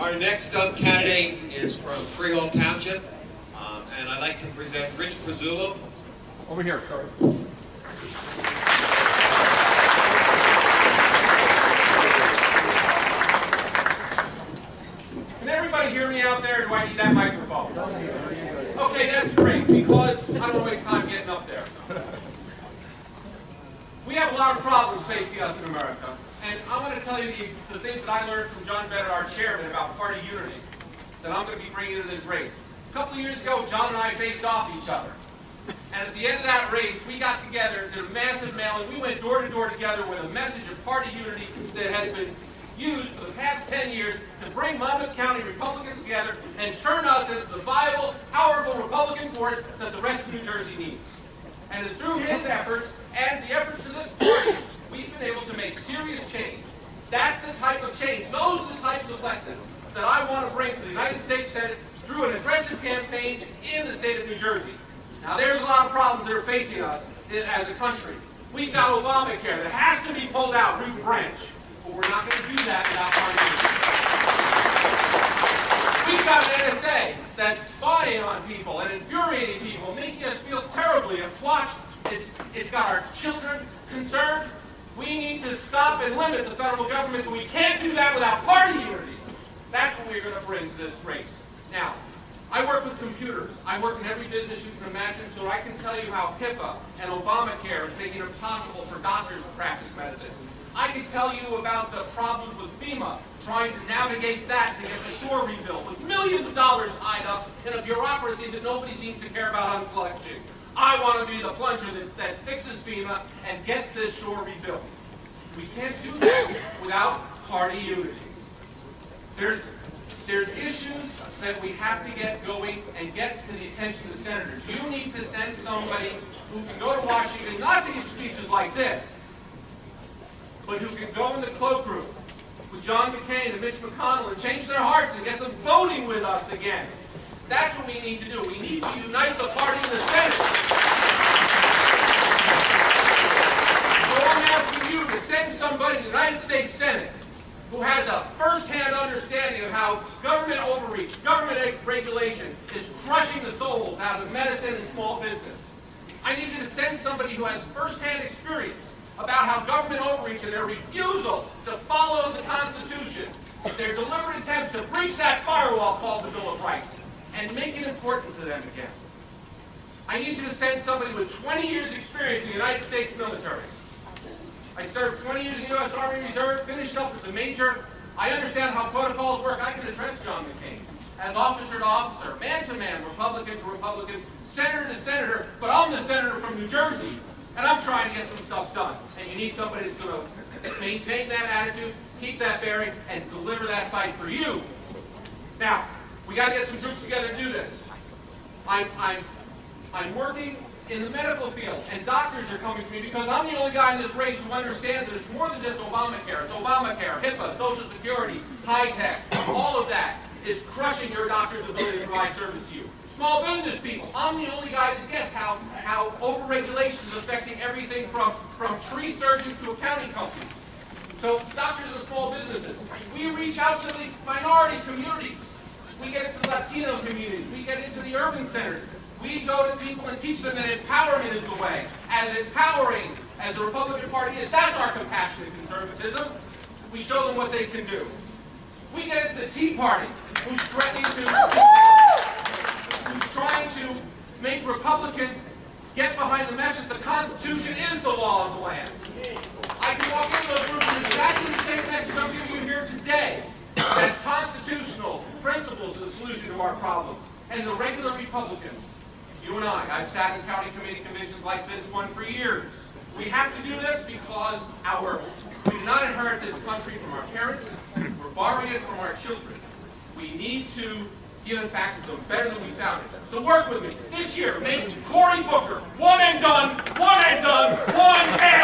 Our next candidate is from Freehold Township, and I'd like to present Rich Pezzullo. Over here, sir. Can everybody hear me out there, or do I need that microphone? Okay, that's great, because I don't want to waste time getting up there. We have a lot of problems facing us in America, and I want to tell you the things that I learned from John Bennett, our chairman, about party unity that I'm going to be bringing into this race. A couple of years ago, John and I faced off each other. And at the end of that race, we got together, did a massive mailing. We went door to door together with a message of party unity that has been used for the past 10 years to bring Monmouth County Republicans together and turn us into the viable, powerful Republican force that the rest of New Jersey needs. And it's through his efforts and the efforts of this party, we've been able to make serious change. That's the type of change, those are the types of lessons that I want to bring to the United States Senate through an aggressive campaign in the state of New Jersey. Now, there's a lot of problems that are facing us as a country. We've got Obamacare that has to be pulled out root and branch, but we're not going to do that without party unity. We've got an NSA that's spying on people and infuriating people, making us feel terribly. It's got our children concerned. We need to stop and limit the federal government, but we can't do that without party unity. That's what we're going to bring to this race. Now, I work with computers. I work in every business you can imagine, so I can tell you how HIPAA and Obamacare is making it impossible for doctors to practice medicine. I can tell you about the problems with FEMA, trying to navigate that to get the shore rebuilt, with millions of dollars tied up in a bureaucracy that nobody seems to care about uncollecting. I want to be the plunger that fixes FEMA and gets this shore rebuilt. We can't do that without party unity. There's issues that we have to get going and get to the attention of the senators. You need to send somebody who can go to Washington, not to give speeches like this, but who can go in the cloakroom with John McCain and Mitch McConnell and change their hearts and get them voting with us again. That's what we need to do. We need to unite the party in the Senate. So I'm asking you to send somebody to the United States Senate who has a first-hand understanding of how government overreach, government regulation is crushing the souls out of medicine and small business. I need you to send somebody who has first-hand experience about how government overreach and their refusal to follow the Constitution, their deliberate attempts to breach that firewall called the Bill of Rights, and make it important to them again. I need you to send somebody with 20 years experience in the United States military. I served 20 years in the U.S. Army Reserve, finished up as a major. I understand how protocols work. I can address John McCain as officer to officer, man to man, Republican to Republican, senator to senator, but I'm the senator from New Jersey, and I'm trying to get some stuff done. And you need somebody that's going to maintain that attitude, keep that bearing, and deliver that fight for you. Now, we got to get some groups together to do this. I'm working in the medical field, and doctors are coming to me because I'm the only guy in this race who understands that it's more than just Obamacare. It's Obamacare, HIPAA, Social Security, high tech. All of that is crushing your doctor's ability to provide service to you. Small business people, I'm the only guy that gets how overregulation is affecting everything from tree surgeons to accounting companies. So doctors are small businesses. We reach out to the minority communities. We get into the Latino communities. We get into the urban centers. We go to people and teach them that empowerment is the way. As empowering as the Republican Party is, that's our compassionate conservatism. We show them what they can do. We get into the Tea Party, who's threatening who's trying to make Republicans get behind the message that the Constitution is the law of the land. I can walk into those rooms with exactly the same message I'm giving you here today, that constitutional principles are the solution to our problems. And the regular Republicans, you and I've sat in county committee conventions like this one for years. We have to do this because we did not inherit this country from our parents. We're borrowing it from our children. We need to give it back to them better than we found it. So work with me. This year, make Cory Booker one and done, one and done, one and